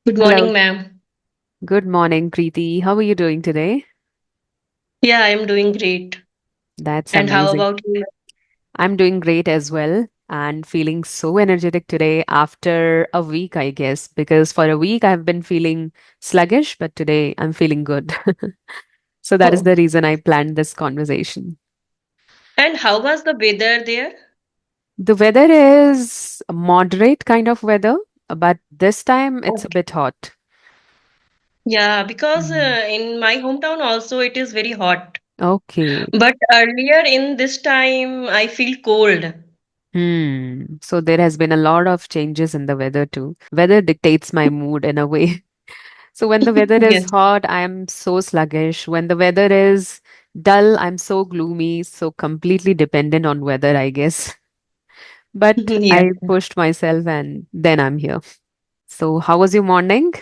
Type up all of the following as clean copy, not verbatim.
Good Hello. morning, ma'am. Good morning, Preeti. How are you doing today? Yeah, I am doing great. That's And how amazing. about you? I'm doing great as well and feeling so energetic today after a week, I guess, because for a week I've been feeling sluggish, but today I'm feeling good. So that is Oh. the reason I planned this conversation. And how was the weather there? The weather is a moderate kind of weather, but this time it's a Okay. bit hot. Yeah, because Mm. in my hometown also it is very hot. Okay. But earlier in this time I feel cold. So there has been a lot of changes in the weather too. Weather dictates my mood in a way. So when the weather is Yes. hot, I am so sluggish. When the weather is dull, I'm so gloomy, so completely dependent on weather, I guess. But Yeah. I pushed myself and then I'm here. So how was your morning?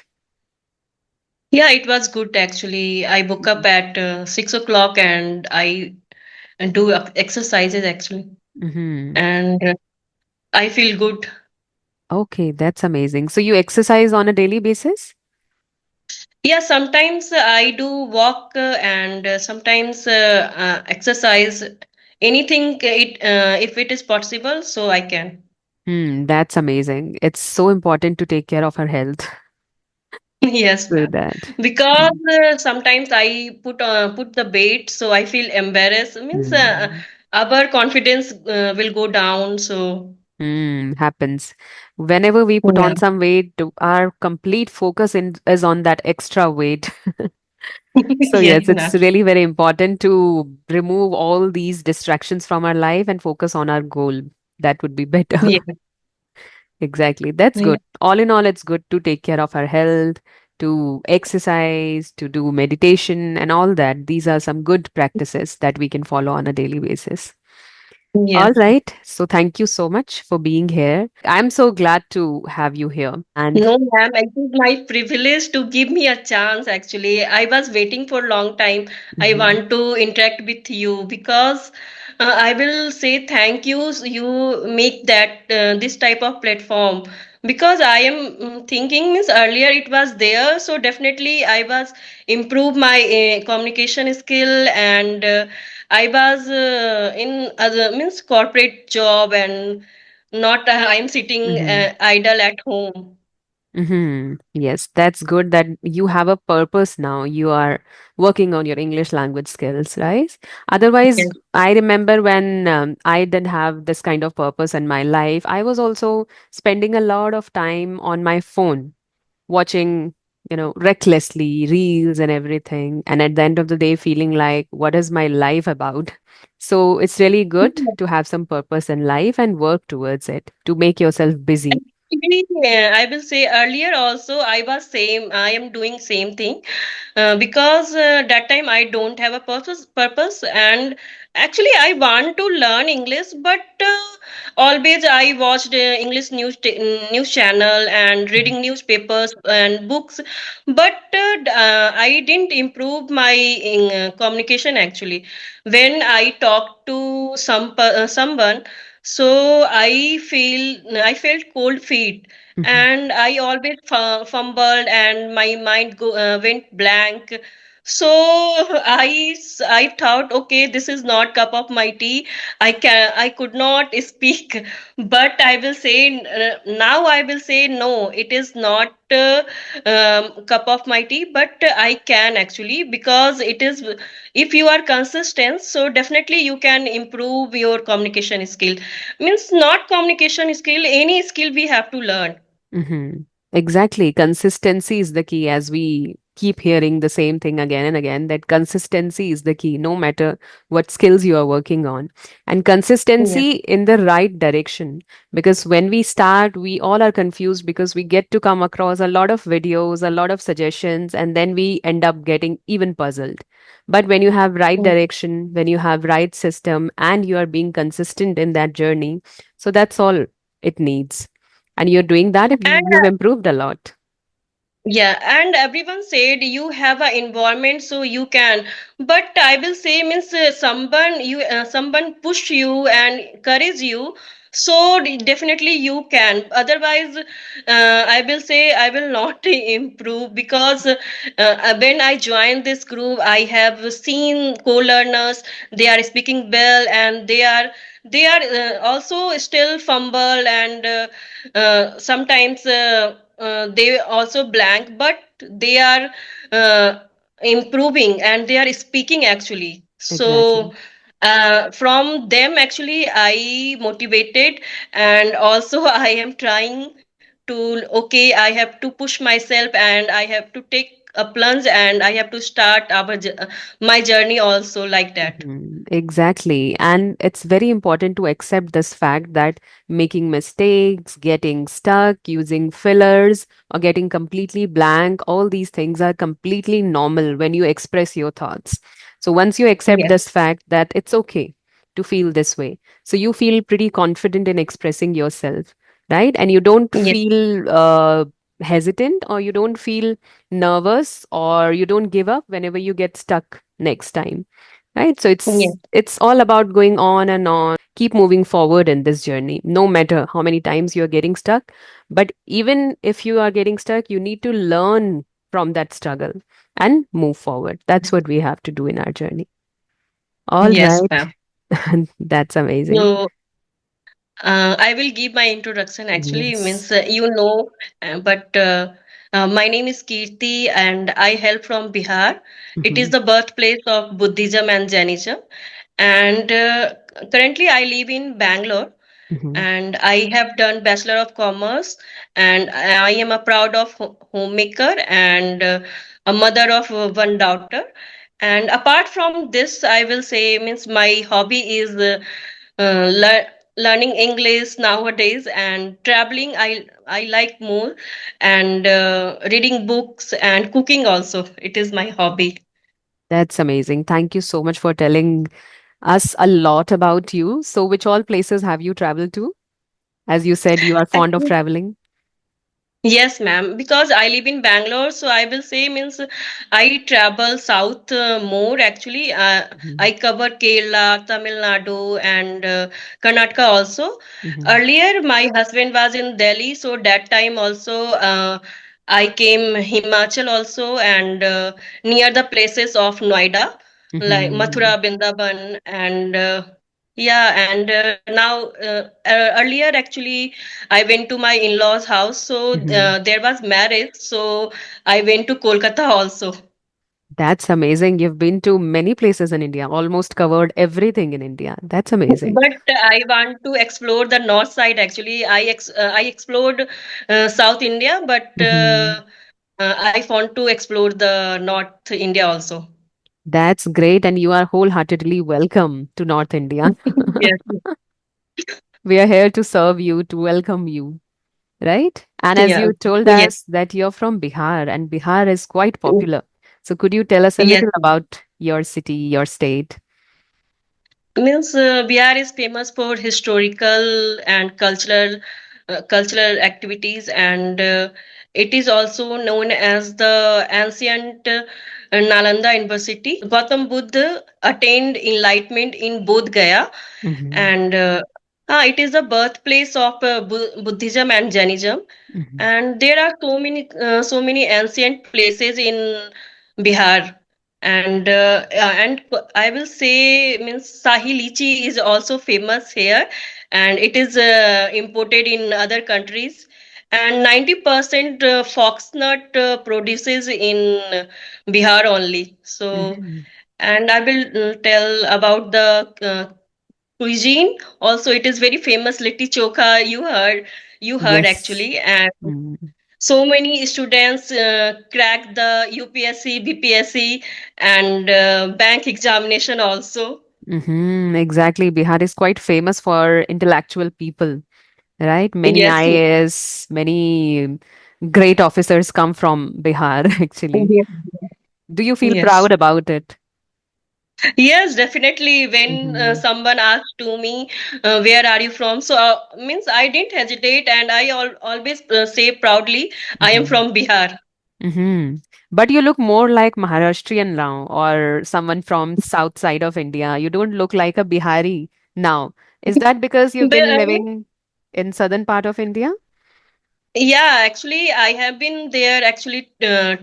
Yeah, it was good actually. I woke up at 6 o'clock and I do exercises actually. Mm-hmm. And I feel good. Okay, that's amazing. So you exercise on a daily basis? Yeah, sometimes I do walk and sometimes exercise. Anything if it is possible, so I can. That's amazing. It's so important to take care of our health. Yes, So ma'am. that. Because sometimes I put the weight, so I feel embarrassed. Means Mm. our confidence will go down. So Happens. Whenever we put yeah, on some weight, our complete focus is on that extra weight. So yes, yes, it's ma'am. really very important to remove all these distractions from our life and focus on our goal. That would be better. Yeah, Exactly. That's yeah. good. All in all, it's good to take care of our health, to exercise, to do meditation and all that. These are some good practices that we can follow on a daily basis. All Yes. right. So thank you so much for being here. I'm so glad to have you here. And No, ma'am, it is my privilege to give me a chance actually. I was waiting for a long time. I Mhm. want to interact with you because I will say thank you. You make that this type of platform because I am thinking means earlier it was there, so definitely I was improve my communication skill and I was in other means corporate job and not I'm sitting Mhm. idle at home. Yes, that's good that you have a purpose now. You are working on your English language skills, right? Otherwise, Yes. I remember when I didn't have this kind of purpose in my life, I was also spending a lot of time on my phone watching, recklessly reels and everything. And at the end of the day, feeling like, what is my life about? So it's really good to have some purpose in life and work towards it to make yourself busy. Actually, I will say earlier also I was same. I am doing same thing because that time I don't have a purpose and actually I want to learn English, but always I watched English news channel and reading newspapers and books, but I didn't improve my communication actually. When I talk to someone, so I felt cold feet Mhm. and I always fumbled and my mind went blank. So I thought, okay, this is not cup of my tea. I could not speak, but I will say now I will say no, it is not cup of my tea, but I can actually because it is if you are consistent, so definitely you can improve your communication skill. Means not communication skill, any skill we have to learn. Mm-hmm. Exactly. Consistency is the key, as we keep hearing the same thing again and again, that consistency is the key, no matter what skills you are working on. And Yes. consistency in the right direction. Because when we start, we all are confused because we get to come across a lot of videos, a lot of suggestions, and then we end up getting even puzzled. But when you have right Mm. direction, when you have right system, and you are being consistent in that journey, so that's all it needs. And you're doing that, And you've improved a lot. yeah, and everyone said you have an environment so you can. But I will say means someone push you and encourage you. So definitely you can. Otherwise, I will say I will not improve because when I joined this group, I have seen co-learners. They are speaking well, and they are also still fumble, and sometimes they also blank, but they are uh, improving and they are speaking actually. So Exactly. from them actually I motivated, and also I am trying to, okay, I have to push myself and I have to take a plunge and I have to start my journey also like that. Exactly. And it's very important to accept this fact that making mistakes, getting stuck, using fillers, or getting completely blank, all these things are completely normal when you express your thoughts. So once you accept Yes, this fact that it's okay to feel this way, so you feel pretty confident in expressing yourself, right? And you don't yes, feel hesitant, or you don't feel nervous, or you don't give up whenever you get stuck next time, right? So yes, it's all about going on and on, keep moving forward in this journey, no matter how many times you're getting stuck. But even if you are getting stuck, you need to learn from that struggle and move forward. That's what we have to do in our journey. All yes, right. ma'am. That's amazing. So I will give my introduction actually, Yes. means but my name is Kirti and I hail from Bihar. It is Hmm. the birthplace of Buddhism and Jainism. And currently I live in Bangalore, Hmm. and I have done Bachelor of Commerce, and I am a proud of homemaker and a mother of one daughter. And apart from this, I will say means my hobby is learning English nowadays and traveling. I like more, and reading books and cooking also. It is my hobby. That's amazing. Thank you so much for telling us a lot about you. So, which all places have you traveled to? As you said, you are fond of Actually, traveling. yes, ma'am. Because I live in Bangalore, so I will say means I travel south more actually. Hmm. I cover Kerala, Tamil Nadu, and Karnataka also. Hmm. Earlier, my husband was in Delhi, so that time also I came Himachal also, and near the places of Noida, like Hmm. Mathura, Bindaban, and yeah, and now earlier actually I went to my in-laws' house, so Hmm. there was marriage, so I went to Kolkata also. That's amazing. You've been to many places in India, almost covered everything in India. That's amazing. But I want to explore the north side actually. I explored South India, but Hmm. I want to explore the North India also. That's great. And you are wholeheartedly welcome to North India. Yes, We are here to serve you, to welcome you, right? And as yeah, you told yes, us that you're from Bihar, and Bihar is quite popular. So could you tell us a yes. little about your city, your state? Means Bihar is famous for historical and cultural activities, and it is also known as the ancient Nalanda University. Gautam Buddha attained enlightenment in Bodh Gaya, Hmm. and it is the birthplace of Buddhism and Jainism. Hmm. And there are so many ancient places in Bihar, and I will say means Sahi Lychee is also famous here, and it is imported in other countries. And 90% foxnut produces in Bihar only. So, Hmm. and I will tell about the cuisine. Also, it is very famous. Litti chokha. You heard Yes. actually, and Mm. so many students crack the UPSC, BPSC, and bank examination also. Exactly. Bihar is quite famous for intellectual people, right? Many Yes, IAS, many great officers come from Bihar, actually. yes, Do you feel yes. proud about it? Yes, definitely. When Hmm. someone asks to me, "Where are you from?" So means I didn't hesitate, and I always say proudly, "I am Hmm. from Bihar." Hmm. But you look more like Maharashtrian now, or someone from south side of India. You don't look like a Bihari now. Is that because you've But been living in southern part of India? yeah, actually, I have been there actually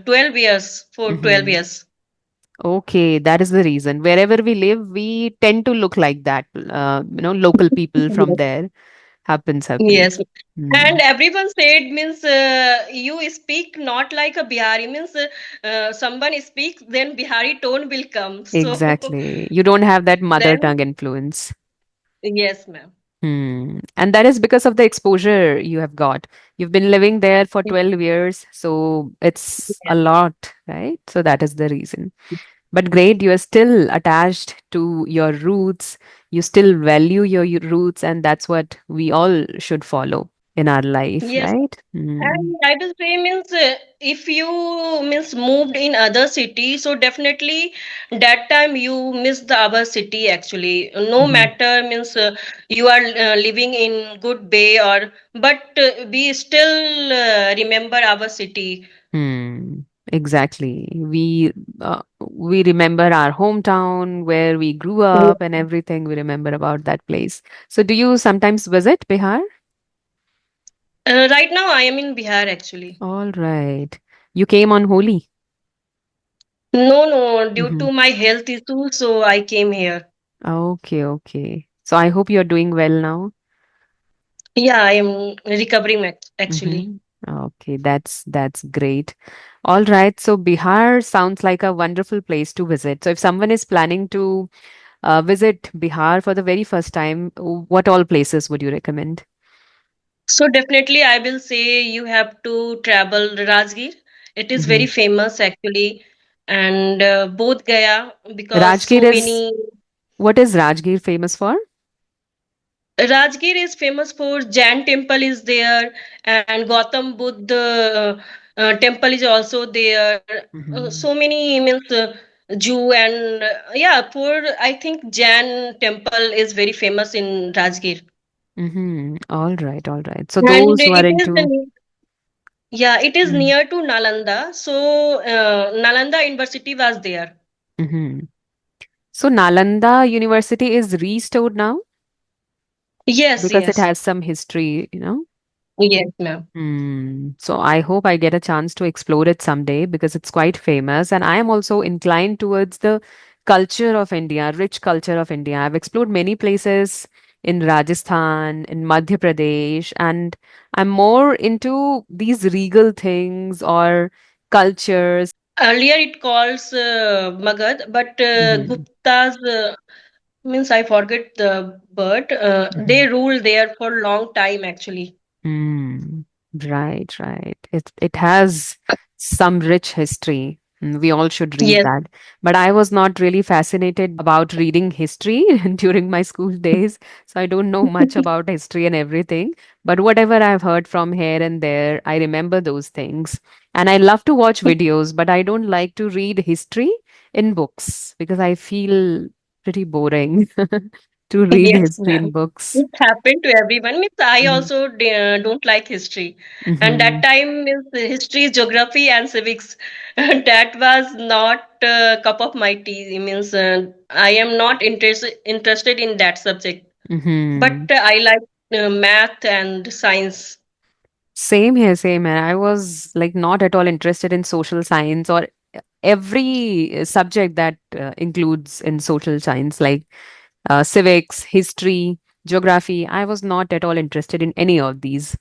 12 years, for 12 Hmm. years. Okay, that is the reason. Wherever we live, we tend to look like that. Local people from Yes. there happens. Yes. Hmm. And everyone said means you speak not like a Bihari means someone speaks then Bihari tone will come. So Exactly. You don't have that mother then tongue influence. yes, ma'am. Hmm. And that is because of the exposure you have got. You've been living there for 12 years, so it's a Yes. lot, right? So that is the reason. But great, you are still attached to your roots. You still value your roots, and that's what we all should follow in our life, Yes. right? Hmm. And I will say means if you means moved in other city, so definitely that time you miss the our city actually. No Mhm. matter means you are living in good bay or but we still remember our city. Hmm. Exactly. We remember our hometown where we grew up and everything. We remember about that place. So, do you sometimes visit Bihar? Right now I am in Bihar actually. All right. You came on Holi. No, no, due Hmm. to my health issue, so I came here. Okay, okay. So I hope you're doing well now. Yeah, I am recovering actually. Mm-hmm. Okay, that's great. All right. So Bihar sounds like a wonderful place to visit. So if someone is planning to visit Bihar for the very first time, what all places would you recommend? So definitely, I will say you have to travel Rajgir. It is Hmm. very famous actually, and both Gaya because Rajgir so is many. what is Rajgir famous for? Rajgir is famous for Jain temple is there, and Gautam Buddha temple is also there. Hmm. So many means Jew and yeah, for I think Jain temple is very famous in Rajgir, Hmm. All right, all right. So and those who are into yeah, it is near to Nalanda. So, Nalanda University was there. mm-hmm. So Nalanda University is restored now Yes, because it yes. has some history. Yes, ma'am. So I hope I get a chance to explore it someday because it's quite famous. And I am also inclined towards the culture of India, rich culture of India. I've explored many places in Rajasthan, in Madhya Pradesh, and I'm more into these regal things or cultures. Earlier it calls Magad, but Mhm, Gupta's means I forget the bird. They mhm. ruled there for long time actually. Mm, right, right. It has some rich history. We all should read Yes. that. But I was not really fascinated about reading history during my school days, so I don't know much about history and everything. But whatever I've heard from here and there, I remember those things. And I love to watch videos, but I don't like to read history in books because I feel pretty boring to read Yes, history in ma'am. books. It happened to everyone. Means I also don't like history, and that Mhm. time means history, geography, and civics. That was not cup of my tea. Means I am not interested in that subject. But Hmm. I like math and science. Same here, same here. I was like not at all interested in social science or every subject that includes in social science, like civics, history, geography. I was not at all interested in any of these.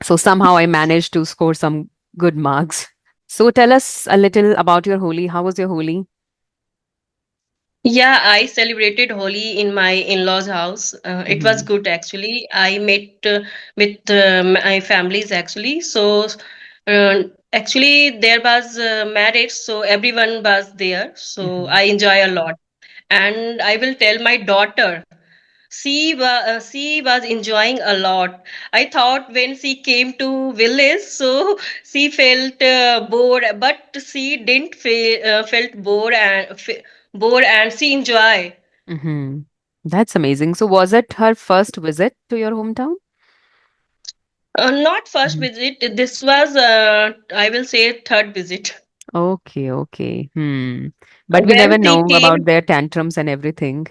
So somehow I managed to score some good marks. So tell us a little about your Holi. How was your Holi? Yeah, I celebrated Holi in my in-laws' house. It was Hmm. good actually. I met with my families actually. So actually there was marriage, so everyone was there. So Hmm. I enjoy a lot. And I will tell my daughter, she was enjoying a lot. I thought when she came to village, so she felt bored, but she didn't feel felt bored, and she enjoy. Hmm. That's amazing. So was it her first visit to your hometown? Not first visit. This was, I will say, third visit. Okay, okay. Hmm. But we never When she know about came, their tantrums and everything.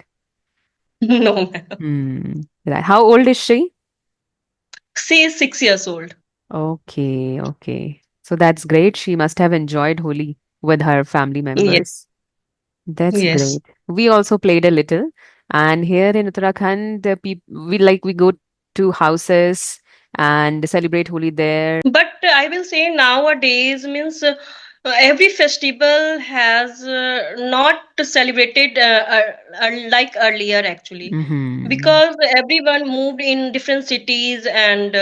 No, ma'am. Hmm. Right. How old is she? She is 6 years old. Okay, okay. So that's great. She must have enjoyed Holi with her family Yes, members. That's yes. great. We also played a little, and here in Uttarakhand, the we go to houses and celebrate Holi there. But I will say nowadays means every festival has not celebrated like earlier actually, Mm-hmm. because everyone moved in different cities, and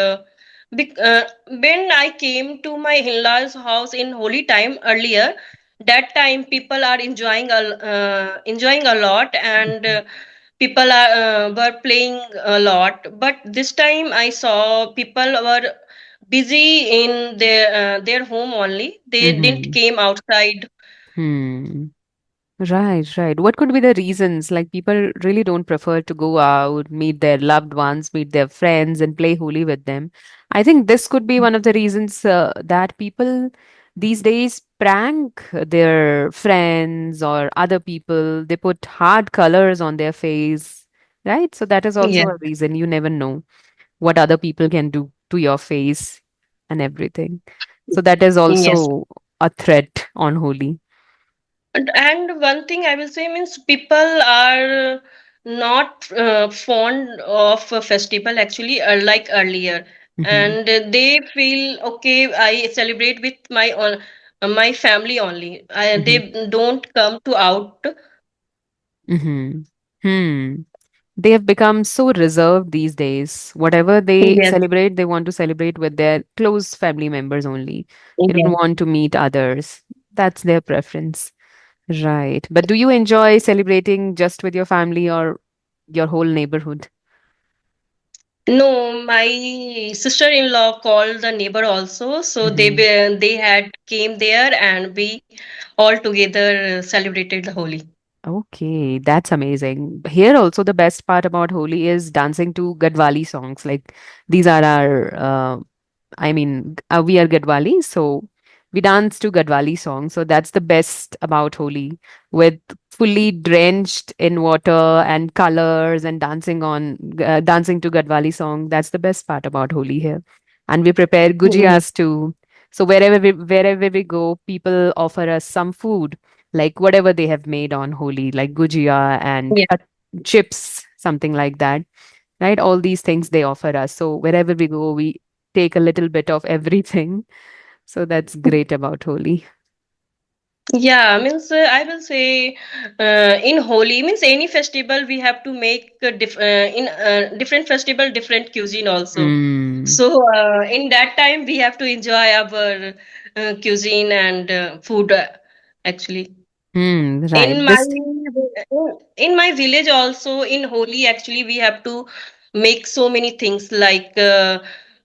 when I came to my in-laws house in holy time earlier, that time people are enjoying a lot, and people are were playing a lot. But this time I saw people were busy in their home only. They didn't Mm-hmm. came outside. Hmm. Right, right. What could be the reasons? Like people really don't prefer to go out, meet their loved ones, meet their friends, and play Holi with them. I think this could be one of the reasons that people these days prank their friends or other people. They put hard colors on their face, right? So that is also Yes, a reason. You never know what other people can do to your face and everything. So that is yes. also a threat on Holi. And one thing I will say means people are not fond of a festival actually, like earlier, Mm-hmm. and they feel okay. I celebrate with my family only. Mm-hmm. They don't come to out. Mm-hmm. Hmm. They have become so reserved these days. Whatever they Yes, celebrate, they want to celebrate with their close family members only. They don't yes. want to meet others. That's their preference. Right. But do you enjoy celebrating just with your family or your whole neighborhood? No, my sister-in-law called the neighbor also, so Mm-hmm. they had came there, and we all together celebrated the Holi. Okay, that's amazing. Here also the best part about Holi is dancing to Gadwali songs. Like these are our we are Gadwali, so we dance to Gadwali songs. So that's the best about Holi, with fully drenched in water and colors and dancing to Gadwali song. That's the best part about Holi here. And we prepare Yes, gujiyas too. So wherever we go, people offer us some food, like whatever they have made on Holi, like gujia and yes. chips, something like that, right? All these things they offer us. So wherever we go, we take a little bit of everything. So that's great about Holi. Yeah, means I will say in Holi means any festival we have to make in different festival different cuisine also. Mm. So in that time we have to enjoy our cuisine and food actually. Mm, right. In my village also in Holi actually we have to make so many things like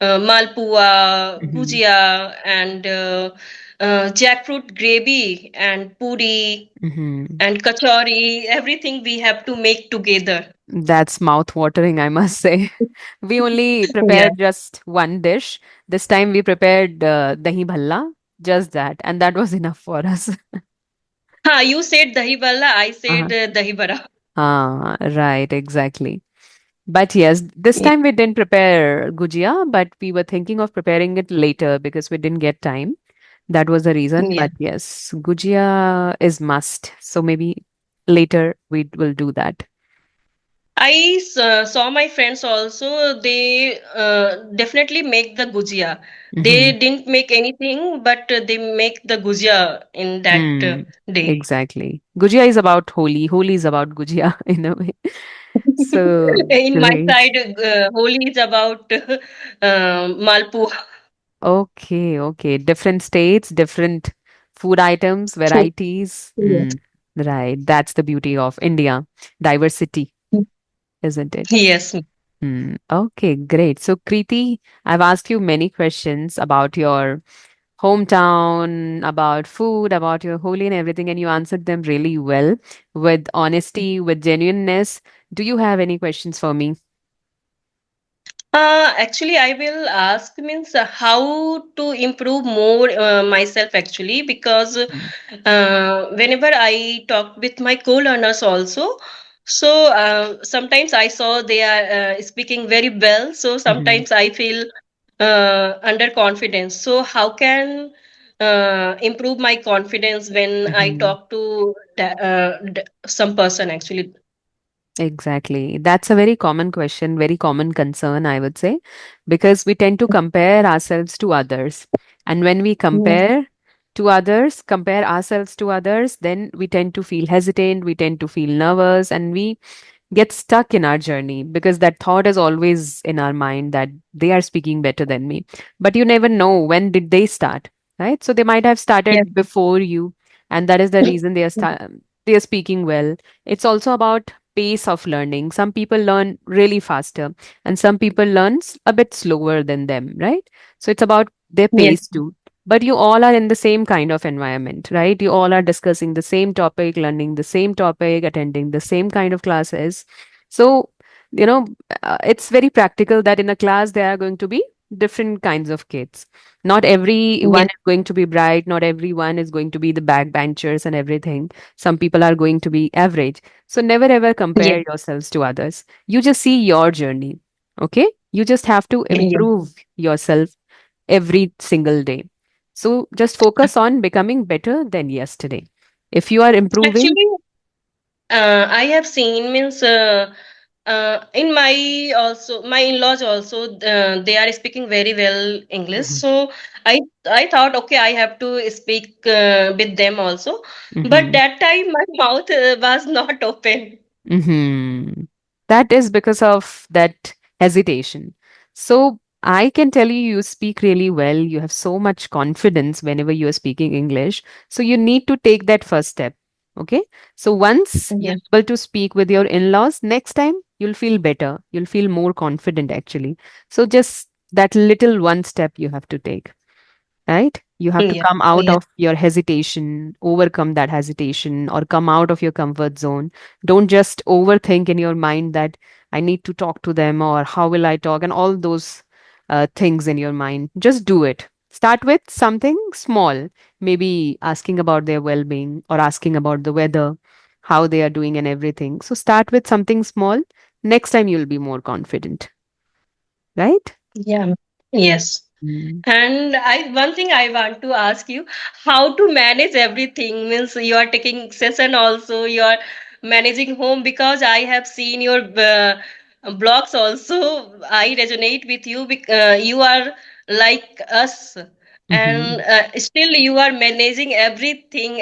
malpua, Mhm. gujia, and jackfruit gravy and puri Mhm. and kachori. Everything we have to make together. That's mouth-watering, I must say. We only Yeah. prepared just one dish. This time we prepared dahi bhalla, just that, and that was enough for us. Ha, you said dahi balla, I Uh-huh. said dahi bara. Ah, right, exactly. But yes, this Yeah. time we didn't prepare gujia, but we were thinking of preparing it later because we didn't get time. That was the reason. Yeah. But yes, gujia is must. So maybe later we will do that. Saw my friends also. They definitely make the gujia. Hmm. They didn't make anything, but they make the gujia in that Hmm. day. Exactly. Gujia is about Holi. Holi is about gujia in a way. So In my great. side, Holi is about malpua. Okay, okay. Different states, different food items, varieties. Yes. Mm, right. That's the beauty of India. Diversity, isn't it? Yes. Hmm. Okay, great. So, Kriti, I've asked you many questions about your hometown, about food, about your Holi and everything, and you answered them really well with honesty, with genuineness. Do you have any questions for me? Actually, I will ask means how to improve more myself actually, because Mm. whenever I talk with my co-learners also, So sometimes I saw they are speaking very well. So Mhm. sometimes I feel underconfidence. So how can improve my confidence when I Mhm. talk to some person actually? Exactly. That's a very common question, very common concern, I would say, because we tend to compare ourselves to others. And when we Yes. compare ourselves to others, then we tend to feel hesitant, we tend to feel nervous, and we get stuck in our journey because that thought is always in our mind that they are speaking better than me. But you never know when did they start, right? So they might have Yes. started before you, and that is the reason they are speaking well. It's also about pace of learning. Some people learn really faster, and some people learns a bit slower than them, right? So it's about their Yes. pace too. But you all are in the same kind of environment, right? You all are discussing the same topic, learning the same topic, attending the same kind of classes. So, you know, it's very practical that in a class there are going to be different kinds of kids. Not everyone Yes. is going to be bright, not everyone is going to be the backbenchers and everything. Some people are going to be average. So never ever Yes. compare yourselves to others. You just see your journey. Okay? You just have to Yes. improve yourself every single day. So just focus on becoming better than yesterday. If you are improving, Actually, I have seen means in my also my in-laws also they are speaking very well English. Mhm. So I thought okay I have to speak with them also, but Mhm. that time my mouth was not open. Mhm. That is because of that hesitation. So I can tell you, you speak really well. You have so much confidence whenever you are speaking English. So you need to take that first step. Okay. So once you're Yes. able to speak with your in laws, next time you'll feel better. You'll feel more confident actually. So just that little one step you have to take, right? You have to Yes. come out Yes. of your hesitation, overcome that hesitation, or come out of your comfort zone. Don't just overthink in your mind that I need to talk to them or how will I talk and all those things in your mind. Just do it. Start with something small, maybe asking about their well being or asking about the weather, how they are doing, and everything. So start with something small. Next time you'll be more confident, right? Yeah. Yes. Mm. And I one thing I want to ask you, how to manage everything means you are taking session also, you are managing home because I have seen your blogs also. I resonate with you because you are like us, Mm-hmm. and still you are managing everything.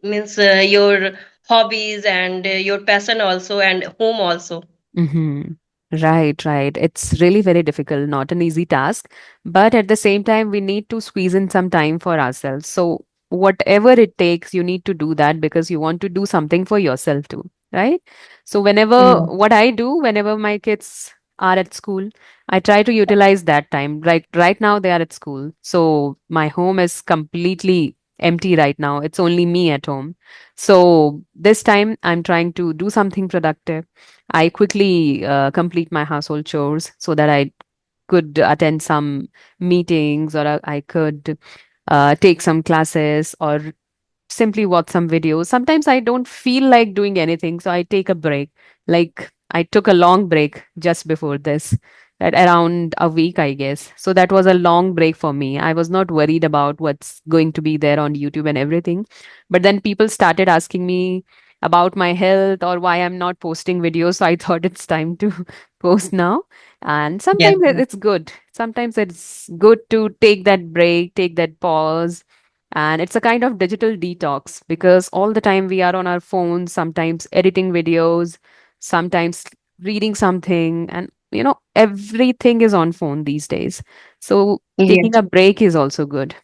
Means your hobbies and your passion also and home also. Mm-hmm. Right, right. It's really very difficult, not an easy task. But at the same time, we need to squeeze in some time for ourselves. So, whatever it takes, you need to do that because you want to do something for yourself too, right? So, Mm. what I do, whenever my kids are at school, I try to utilize that time. Right now, they are at school. So, my home is completely empty right now. It's only me at home. So, this time, I'm trying to do something productive. I quickly complete my household chores so that I could attend some meetings or I could take some classes or simply watch some videos. Sometimes I don't feel like doing anything, so I take a break. Like I took a long break just before this, at around a week, I guess. So that was a long break for me. I was not worried about what's going to be there on YouTube and everything. But then people started asking me about my health or why I'm not posting videos. So I thought it's time to post now. And Yes. sometimes it's good. Sometimes it's good to take that break, take that pause, and it's a kind of digital detox because all the time we are on our phones, sometimes editing videos, sometimes reading something, and everything is on phone these days. So taking Yes. a break is also good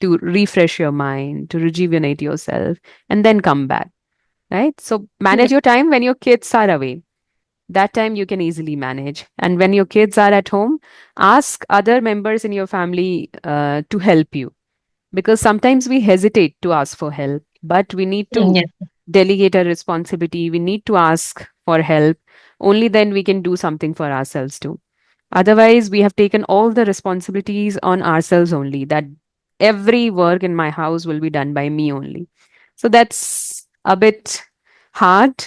to refresh your mind, to rejuvenate yourself, and then come back, right? So manage your time when your kids are away. That time you can easily manage. And when your kids are at home, ask other members in your family to help you because sometimes we hesitate to ask for help, but we need to Yes. delegate a responsibility. We need to ask for help. Only then we can do something for ourselves too. Otherwise, we have taken all the responsibilities on ourselves only, that every work in my house will be done by me only. So that's a bit hard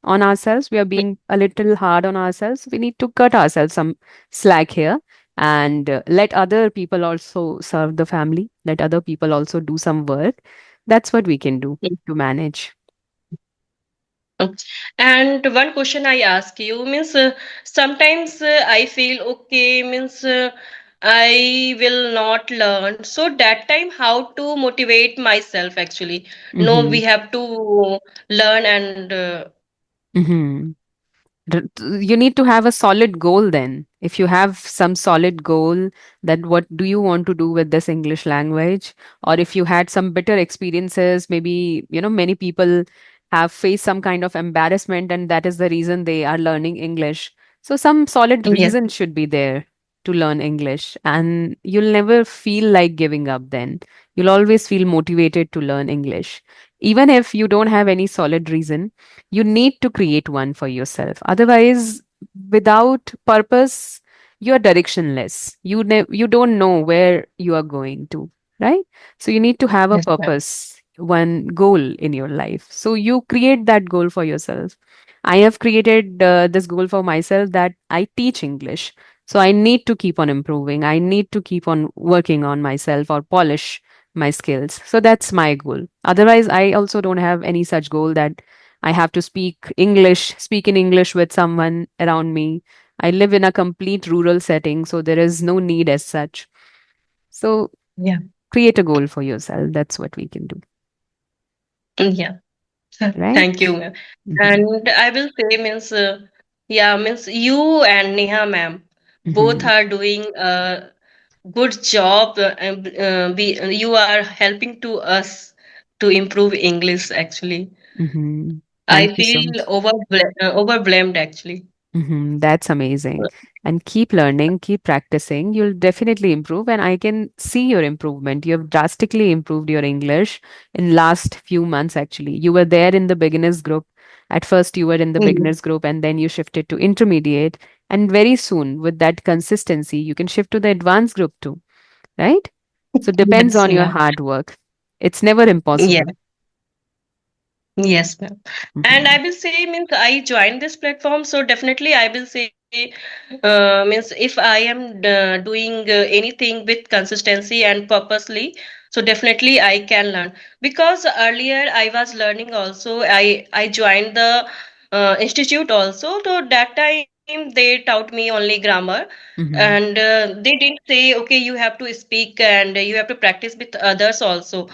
on ourselves. We are being a little hard on ourselves. We need to cut ourselves some slack here and let other people also serve the family, let other people also do some work. That's what we can do to manage. Mm. And one question I ask you means sometimes I feel okay means I will not learn. So that time, how to motivate myself actually? No, Mm-hmm. we have to learn and Mm-hmm. You need to have a solid goal then. If you have some solid goal that what do you want to do with this English language, or if you had some bitter experiences, maybe, many people have faced some kind of embarrassment and that is the reason they are learning English. So some solid yes, reason should be there to learn English, and you'll never feel like giving up then. You'll always feel motivated to learn English. Even if you don't have any solid reason, you need to create one for yourself. Otherwise, without purpose, you're directionless. You don't know where you are going to, right? So you need to have a yes, ma'am. purpose, one goal in your life. So you create that goal for yourself. I have created this goal for myself that I teach English. So I need to keep on improving. I need to keep on working on myself or polish my skills. So that's my goal. Otherwise, I also don't have any such goal that I have to speak in English with someone around me. I live in a complete rural setting, so there is no need as such. So Yeah, create a goal for yourself. That's what we can do, yeah. right? Thank you, ma'am. Hmm. And I will say means yeah means you and Neha ma'am both Hmm. are doing good job and you are helping to us to improve English actually. Hmm. I Thank you so feel much. overwhelmed actually. That's amazing. And keep learning, keep practicing. You'll definitely improve. And I can see your improvement. You have drastically improved your English in last few months, actually. You were there in the beginners group. At first, you were in the Mm. beginners group, and then you shifted to intermediate. And very soon, with that consistency, you can shift to the advanced group too, right? So depends Yes, on your ma'am. hard work. It's never Yeah, impossible. yes, ma'am. And I Hmm. will say means I joined this platform, so definitely I will say means if I am doing anything with consistency and purposely, so definitely I can learn. Because earlier I was learning also. I joined the institute also. So that time they taught me only grammar, Hmm. and they didn't say okay you have to speak and you have to practice with others also.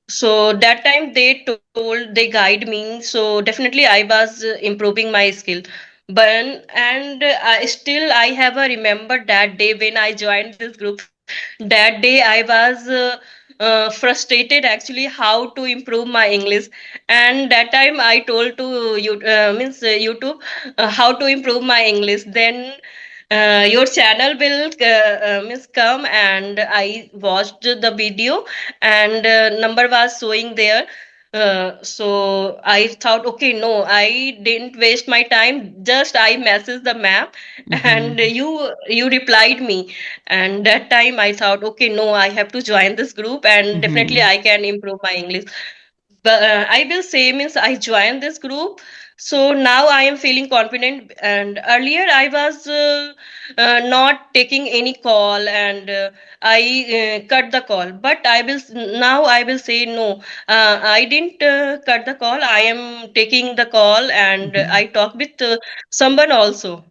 So that time they guide me, so definitely I was improving my skill. But and I have a remember that day when I joined this group. That day I was frustrated actually how to improve my English. And that time I told to you means YouTube how to improve my English. Then your channel will means come, and I watched the video, and number was showing there. So I thought, okay, no, I didn't waste my time. Just I messaged the ma'am, and Hmm. you replied me. And that time I thought, okay, no, I have to join this group, and definitely Hmm. I can improve my English. But I will say means I joined this group, so now I am feeling confident. And earlier I was not taking any call, and I cut the call. But now I will say no. I didn't cut the call. I am taking the call, and Hmm. I talk with someone also.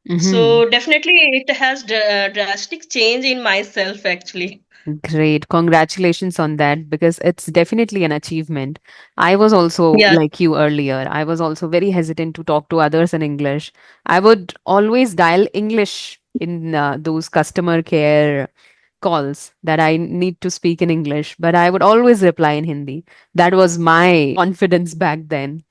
Hmm. So definitely it has drastic change in myself actually. Great. Congratulations on that because it's definitely an achievement. I was also Yeah. like you earlier. I was also very hesitant to talk to others in English. I would always dial English in those customer care calls that I need to speak in English, but I would always reply in Hindi. That was my confidence back then,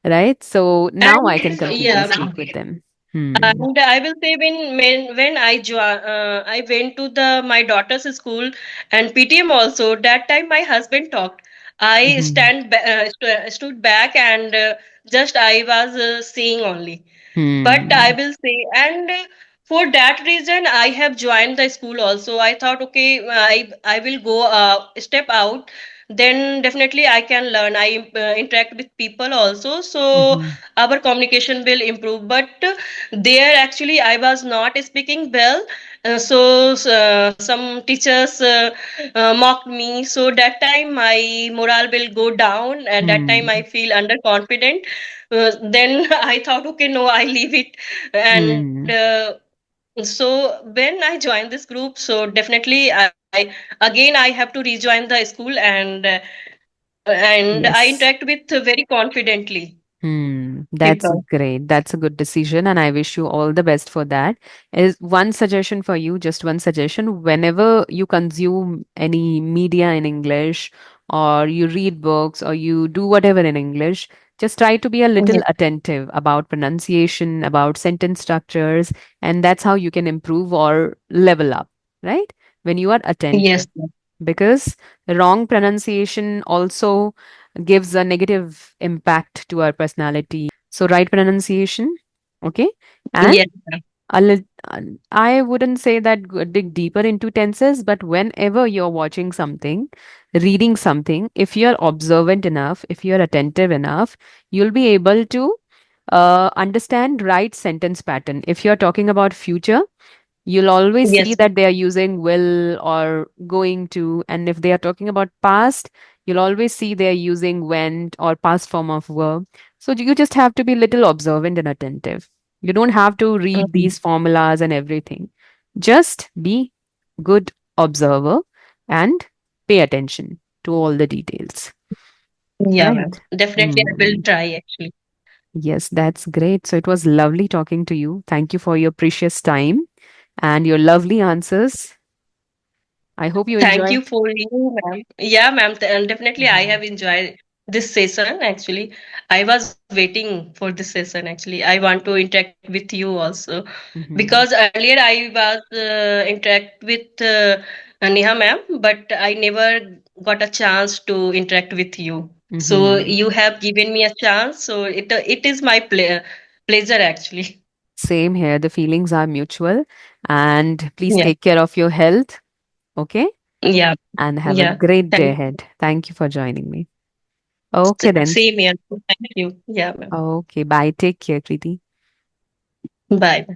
right? So now I And can completely yeah. speak with them. Hmm. And I will say when I went to the my daughter's school and PTM also. That time my husband talked. I Hmm. stood back, and just I was seeing only. But I Hmm. will say, and for that reason I have joined the school also. I thought okay, I will go step out then definitely I can learn. I interact with people also, so Mm-hmm. our communication will improve. But there actually I was not speaking well, some teachers mocked me. So that time my morale will go down, and that time I Hmm. feel underconfident. Then I thought, okay, no, I leave it. And Hmm. so when I joined this group, so definitely I have to rejoin the school, and I interact Yes. with very confidently Hmm, that's people. great. That's a good decision, and I wish you all the best for that. Is one suggestion for you, just one suggestion. Whenever you consume any media in English, or you read books, or you do whatever in English, just try to be a little Yes, attentive about pronunciation, about sentence structures, and that's how you can improve or level up, right? When you are attentive, yes, yes, because wrong pronunciation also gives a negative impact to our personality. So, right pronunciation, okay? And yes, a lit- I wouldn't say that dig deeper into tenses, but whenever you're watching something, reading something, if you're observant enough, if you're attentive enough, you'll be able to understand right sentence pattern. If you're talking about future, you'll always see yes, that they are using will or going to. And if they are talking about past, you'll always see they're using went or past form of verb. So you just have to be little observant and attentive. You don't have to read mhm, these formulas and everything. Just be good observer and pay attention to all the details. yeah, ma'am. Right. Definitely, I will Mm. try actually. Yes, that's great. So it was lovely talking to you. Thank you for your precious time and your lovely answers. I hope you Thank enjoy. you for you, ma'am. Yeah, ma'am. And definitely, I Mhm. have enjoyed this session. Actually, I was waiting for this session. Actually, I want to interact with you also, because Mhm. earlier I was interact with Neha ma'am, but I never got a chance to interact with you. So Mhm. you have given me a chance. So it is my pleasure actually. Same here. The feelings are mutual. And please Yeah, take care of your health. Okay. yeah, And have a yeah. great day Thank ahead. Thank you for joining me. Okay, then. Same here. Thank you. Yeah, ma'am. Okay. Bye. Take care, Kriti. Bye.